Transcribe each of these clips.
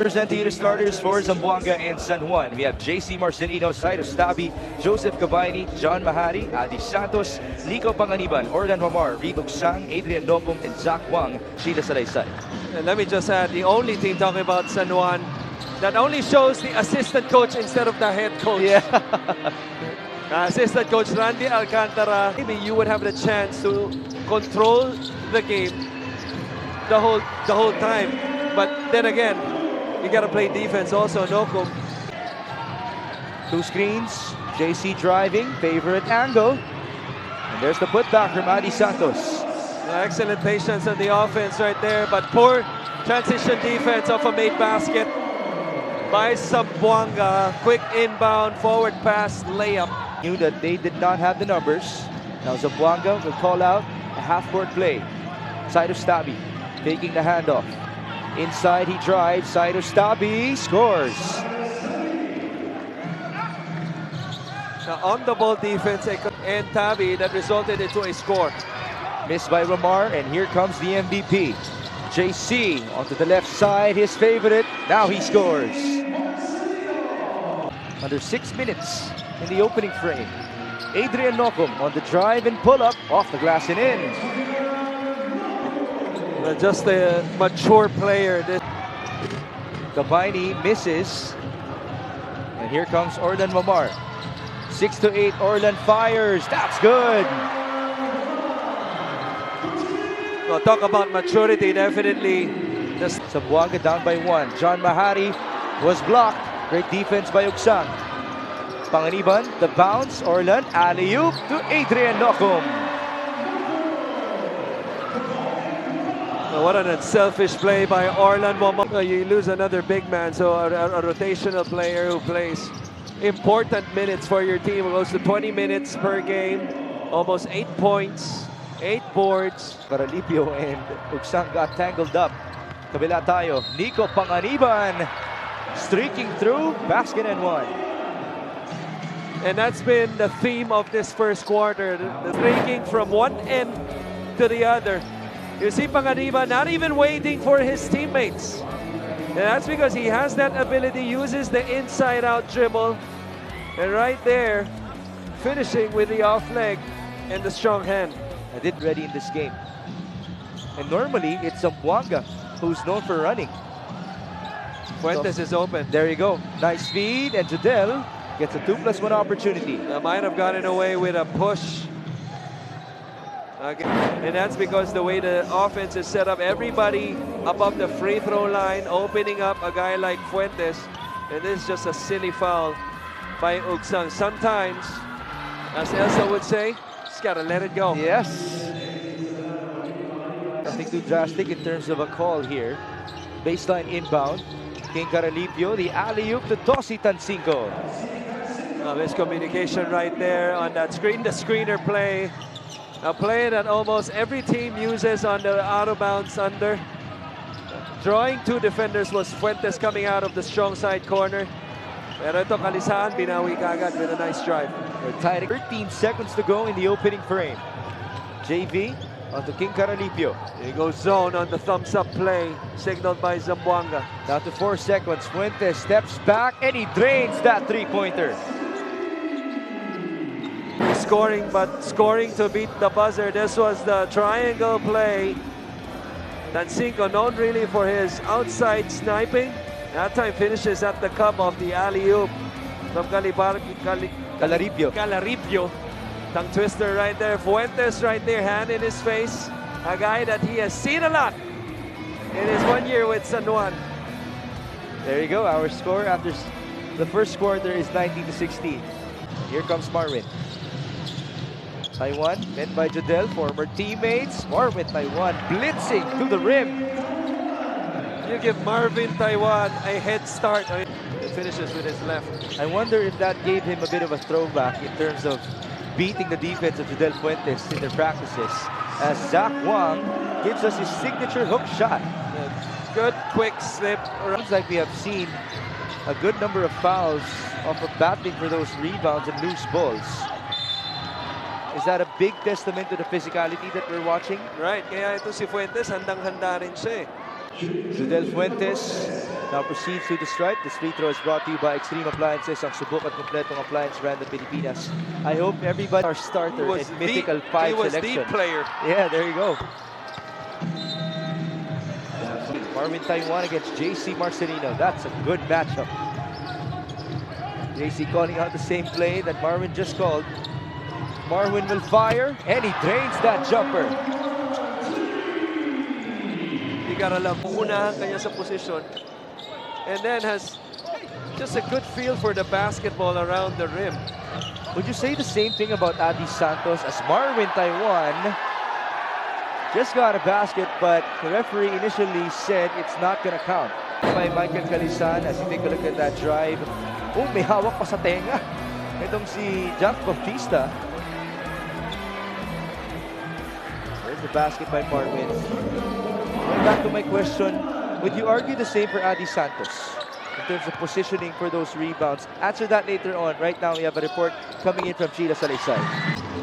Presenting you the starters for Zamboanga and San Juan. We have JC Marcelino, Cyrus Tabi, Joseph Cabaini, John Mahari, Adi Santos, Nico Panganiban, Ordan Homar, Rito Sang, Adrian Lopum, and Zach Juan, Sheila Salaysay. And let me just add, the only team talking about San Juan that only shows the assistant coach instead of the head coach. Yeah. Assistant coach Randy Alcantara. Maybe you would have the chance to control the game the whole time. But then again, you got to play defense also, Nokum. Two screens, JC driving, favorite angle. And there's the putback from Adi Santos. Excellent patience on the offense right there, but poor transition defense off a made basket by Zamboanga. Quick inbound, forward pass, layup. Knew that they did not have the numbers. Now Zamboanga will call out a half-court play. Cyrus Tabi taking the handoff. Inside he drives, Cyrus Tabi scores. Now on the ball defense and Tabi that resulted into a score. Missed by Ramar, and here comes the MVP. JC onto the left side, his favorite. Now he scores. Under 6 minutes in the opening frame. Adrian Lopum on the drive and pull up off the glass and in. Just a mature player. Cabaini misses. And here comes Orlan Mamar. 6 to 8, Orlan fires. That's good. Well, talk about maturity, definitely. Zamboanga down by 1. John Mahari was blocked. Great defense by Uksang. Panganiban, the bounce. Orlan, alley-oop to Adrian Lopum. What an unselfish play by Orlan Momo. You lose another big man, so a rotational player who plays important minutes for your team. Close to 20 minutes per game, almost 8 points, 8 boards. Caralipio and Uksang got tangled up. Kabila tayo. Nico Panganiban streaking through, basket and one. And that's been the theme of this first quarter, the streaking from one end to the other. You see Panganiban not even waiting for his teammates. And that's because he has that ability, uses the inside-out dribble. And right there, finishing with the off leg and the strong hand. I did ready in this game. And normally, it's Zamboanga who's known for running. Fuentes is open. There you go. Nice feed, and Judel gets a 2+1 opportunity. Might have gotten away with a push. Okay. And that's because the way the offense is set up, everybody above the free throw line, opening up a guy like Fuentes. And this is just a silly foul by Uksang. Sometimes, as Elsa would say, just gotta let it go. Yes. Nothing too drastic in terms of a call here. Baseline inbound. King Caralipio, the alley-oop to Tosi Tancinco. Miscommunication right there on that screen. The screener play. A play that almost every team uses on the out-of-bounds under. Drawing 2 defenders was Fuentes coming out of the strong side corner. Pero ito Kalisaan, binawi kagad with a nice drive. We're tied. 13 seconds to go in the opening frame. JV onto King Caralipio. He goes zone on the thumbs-up play, signaled by Zamboanga. Down to 4 seconds. Fuentes steps back and he drains that three-pointer. Scoring, but scoring to beat the buzzer. This was the triangle play. Tancinco, known really for his outside sniping. That time finishes at the cup of the alley-oop from Calaripio. Tongue twister right there. Fuentes right there, hand in his face. A guy that he has seen a lot in his 1 year with San Juan. There you go. Our score after the first quarter is 19-16. Here comes Marvin. Taiwan, met by Jodel, former teammates. Marvin Taiwan blitzing to the rim. You give Marvin Taiwan a head start. He finishes with his left. I wonder if that gave him a bit of a throwback in terms of beating the defense of Jodel Fuentes in their practices. As Zach Juan gives us his signature hook shot. Good quick slip. Looks like we have seen a good number of fouls off of battling for those rebounds and loose balls. Is that a big testament to the physicality that we're watching? Right, kaya ito si Fuentes, handang-handa rin siya eh. Jodel Fuentes now proceeds to the stripe. This free throw is brought to you by Extreme Appliances, ang subok at kompletong appliance brand ng Pilipinas. I hope everybody our starter in Mythical 5 he was selection. the player. Yeah, there you go. Marvin Taiwan against JC Marcelino. That's a good matchup. JC calling out the same play that Marvin just called. Marvin will fire, and he drains that jumper. He got a unahan kanya sa position. And then has just a good feel for the basketball around the rim. Would you say the same thing about Adi Santos as Marvin Taiwan just got a basket, but the referee initially said it's not going to count. By Michael Calisan as you take a look at that drive. Oh, may hawak pa sa tenga. Itong si Jack Bautista. There's the basket by Marvin. Going back to my question, would you argue the same for Adi Santos in terms of positioning for those rebounds? Answer that later on. Right now, we have a report coming in from Sheila Salaysay.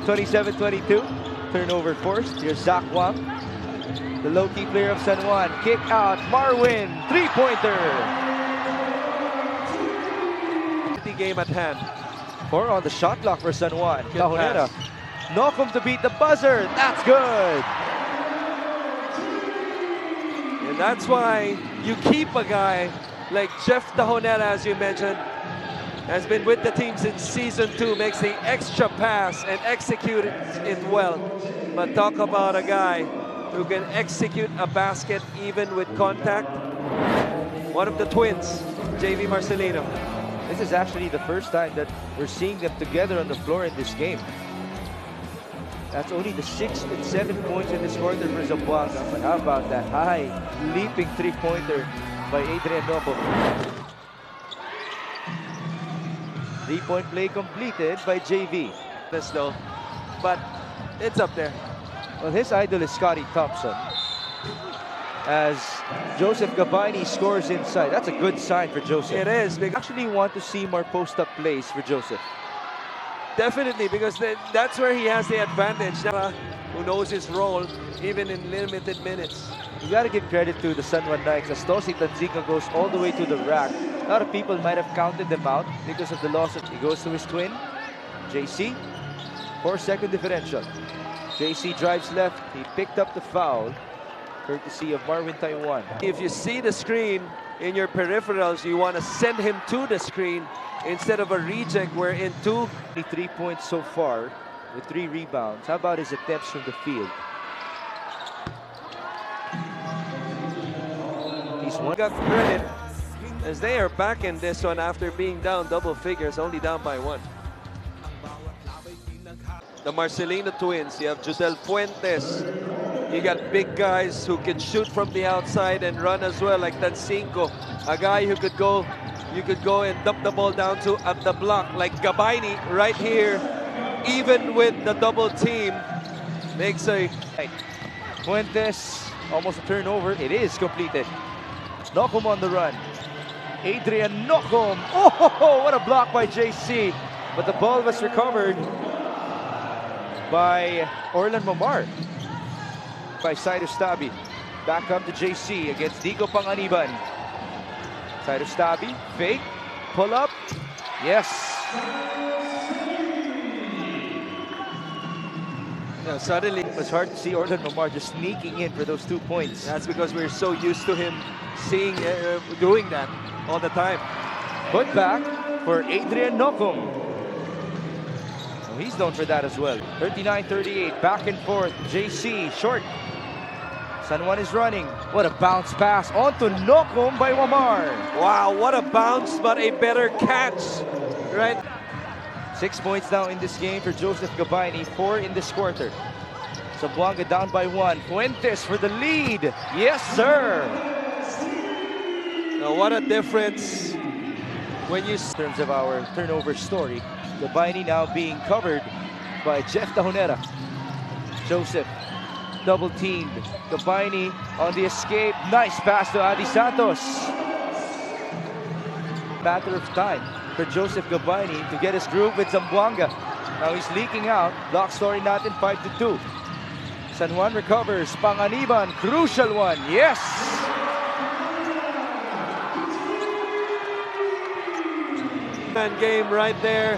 27-22, turnover forced. Here's Zach Juan, the low-key player of San Juan. Kick out, Marvin, three-pointer. Game at hand. 4 on the shot clock for San Juan. Tahonera. Knock him to beat the buzzer. That's good. And that's why you keep a guy like Jeff Tahonera, as you mentioned, has been with the team since season 2, makes the extra pass and executes it well. But talk about a guy who can execute a basket even with contact. One of the twins, JV Marcelino. This is actually the first time that we're seeing them together on the floor in this game. That's only the 6th and 7th points in this quarter for Zamboanga. But how about that high leaping three-pointer by Adrian Noco? 3-point play completed by JV. This though, but it's up there. Well, his idol is Scotty Thompson. As Joseph Gabaini scores inside. That's a good sign for Joseph. It is. I actually want to see more post-up plays for Joseph. Definitely, because that's where he has the advantage. Who knows his role, even in limited minutes. You got to give credit to the San Juan Knights as Tosi Tanzica goes all the way to the rack. A lot of people might have counted them out because of the loss. He goes to his twin, JC, 4-second differential. JC drives left. He picked up the foul, courtesy of Marvin Taiwan. If you see the screen in your peripherals, you want to send him to the screen instead of a reject where in 3 points so far with 3 rebounds. How about his attempts from the field? He's one. Got credit as they are back in this one after being down double figures, only down by 1. The Marcelino twins, you have Judel Fuentes. You got big guys who can shoot from the outside and run as well, like Tancinco, a guy who could go, you could go and dump the ball down to at the block, like Gabaini right here, even with the double team, makes a... Fuentes, almost a turnover. It is completed. Nocum on the run. Adrian Nocum. Oh, what a block by JC. But the ball was recovered by Orlan Mamar. By Cyrus Tabi. Back up to JC against Nico Panganiban. Cyrus Tabi, fake, pull up. Yes. Yeah, suddenly It's hard to see Orlan Mamar just sneaking in for those 2 points. that's because we're so used to him doing that all the time. Put back for Adrian Nocum. He's known for that as well. 39-38, back and forth. JC, short. San Juan is running. What a bounce pass onto Nocum by Wamar. Wow, what a bounce, but a better catch, right? 6 points now in this game for Joseph Gabaini, 4 in this quarter. Zamboanga down by 1. Fuentes for the lead. Yes, sir. Now, what a difference when you... In terms of our turnover story, Gabaini now being covered by Jeff Tahonera. Joseph double teamed. Gabaini on the escape. Nice pass to Adi Santos. Matter of time for Joseph Gabaini to get his groove with Zamboanga. Now he's leaking out. Block story natin 5-2. San Juan recovers. Panganiban, crucial one. Yes! Man game right there.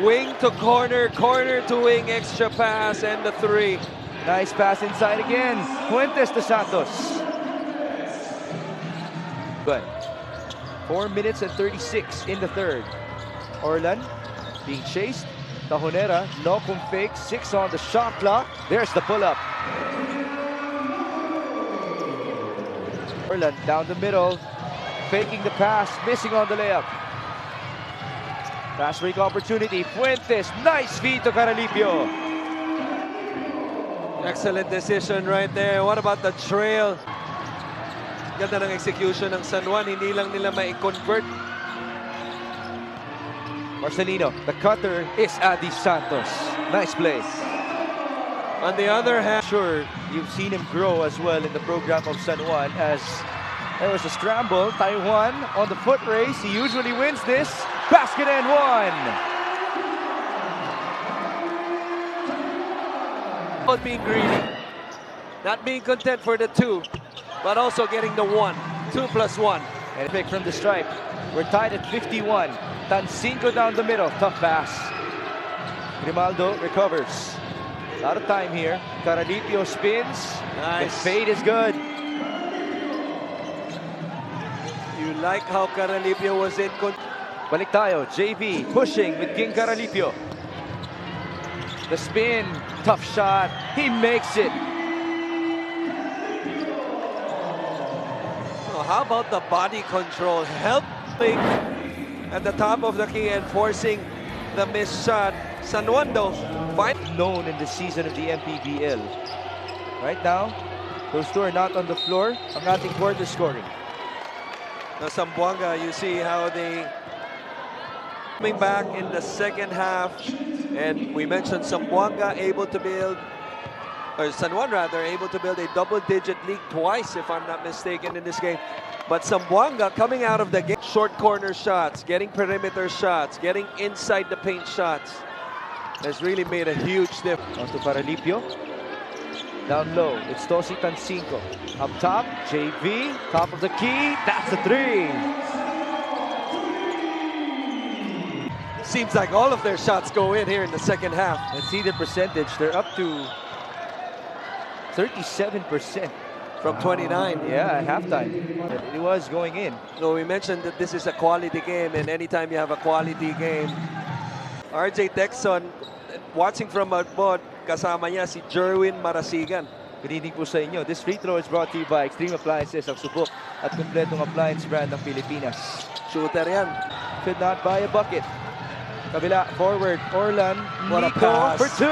Wing to corner, corner to wing, extra pass, and the 3. Nice pass inside again. Fuentes to Santos. Good. 4 minutes and 36 in the third. Orlan being chased. Tahonera, no pump fake. 6 on the shot clock. There's the pull-up. Orlan down the middle. Faking the pass, missing on the layup. Fast break opportunity. Fuentes, nice feed to Caralipio. Excellent decision right there. What about the trail? Ganda ng execution ng San Juan. Hindi lang nila ma-convert. Marcelino, the cutter is Adi Santos. Nice play. On the other hand, Sure, you've seen him grow as well in the program of San Juan as there was a scramble. Taiwan on the foot race. He usually wins this. Basket and 1. Not being greedy. Not being content for the 2, but also getting the 1. 2 plus 1. And pick from the stripe. We're tied at 51. Tancinco down the middle. Tough pass. Grimaldo recovers. A lot of time here. Caralipio spins. Nice. The fade is good. You like how Caralipio was in control. Balik tayo. JV pushing with King Caralipio. The spin. Tough shot. He makes it. Oh, how about the body control? Helping at the top of the key and forcing the missed shot. San Juan though, known in the season of the MPBL. Right now, those two are not on the floor. Ang ating quarter scoring. Now Zamboanga, you see how they coming back in the second half, and we mentioned Zamboanga able to build, or San Juan rather, able to build a double-digit lead twice, if I'm not mistaken, in this game. But Zamboanga coming out of the game, short corner shots, getting perimeter shots, getting inside the paint shots, has really made a huge difference. On to Caralipio. Down low, it's Tosi Tancinco. Up top, JV, top of the key, that's a 3. Seems like all of their shots go in here in the second half. Let's see the percentage. They're up to 37%. From 29. Yeah, at halftime. It was going in. So we mentioned that this is a quality game, and anytime you have a quality game, RJ Texon, watching from abroad, kasama niya si Jerwin Marasigan. Good evening po sa inyo. This free throw is brought to you by Extreme Appliances, ang subok at kompletong appliance brand ng Pilipinas. Shooter yan. Could not buy a bucket. Kabila, forward, Orlan, What a Nico pass. for 2.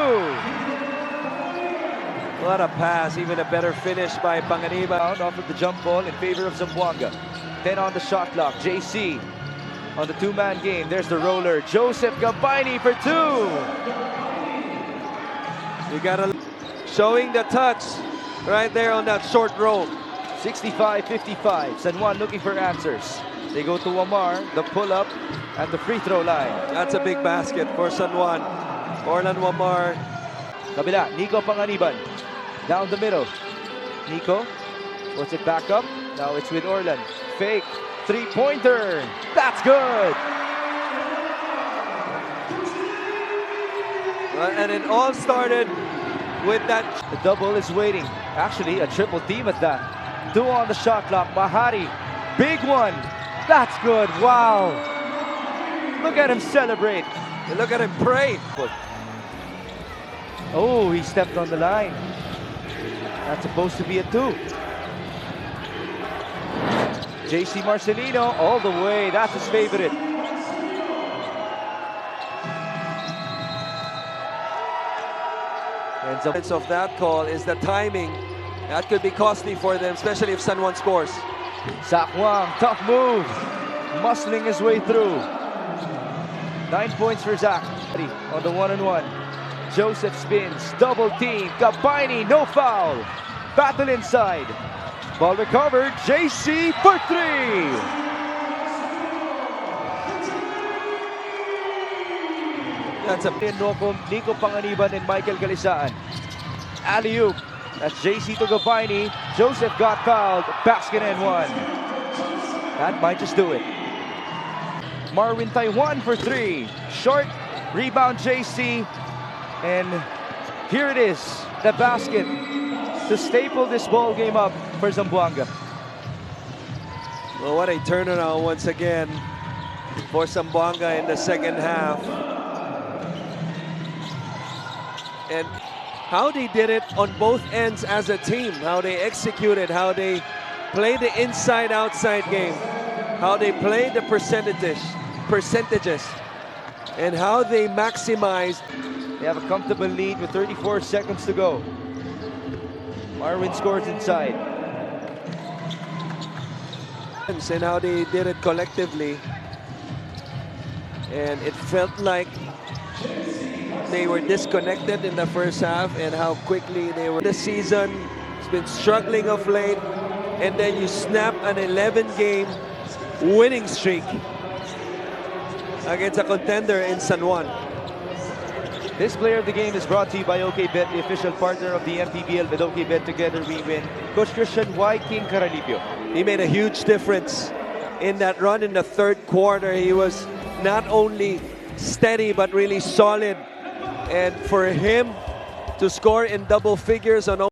What a pass, even a better finish by Panganiban. Off of the jump ball in favor of Zamboanga. 10 on the shot clock. JC on the 2-man game. There's the roller. Joseph Gabaini for 2. You gotta showing the touch right there on that short roll. 65-55. San Juan looking for answers. They go to Wamar, the pull-up at the free throw line. That's a big basket for San Juan. Orlan Wamar. Kabila, Nico Panganiban. Down the middle. Nico puts it back up. Now it's with Orlan. Fake. 3-pointer. That's good. And it all started with that. The double is waiting. Actually, a triple team at that. 2 on the shot clock. Mahari. Big one. That's good. Wow. Look at him celebrate. Look at him pray. Oh, he stepped on the line. That's supposed to be a 2. JC Marcelino all the way. That's his favorite. And so Of that call is the timing. That could be costly for them, especially if San Juan scores. Zach Wang, tough move. Muscling his way through. 9 points for Zach. On the 1-on-1. Joseph spins, double team. Gabaini, no foul. Battle inside. Ball recovered. JC for 3. That's a Nico Panganiban and Michael Galisaan. Alley-oop. That's JC to Gabaini. Joseph got fouled. Basket and 1. That might just do it. Marwin Taiwan for three. Short, rebound JC. And here it is, the basket to staple this ball game up for Zamboanga. Well, what a turnaround once again for Zamboanga in the second half. And how they did it on both ends as a team, how they executed, how they played the inside-outside game, how they played the percentages, and how they maximized. They have a comfortable lead with 34 seconds to go. Marwin scores inside. And how they did it collectively. And it felt like they were disconnected in the first half, and how quickly they were. The season has been struggling of late, and then you snap an 11-game winning streak against a contender in San Juan. This player of the game is brought to you by OKBet, the official partner of the MPBL. With OKBet, together we win. Coach Christian, why King Caralipio? He made a huge difference in that run in the third quarter. He was not only steady, but really solid. And for him to score in double figures on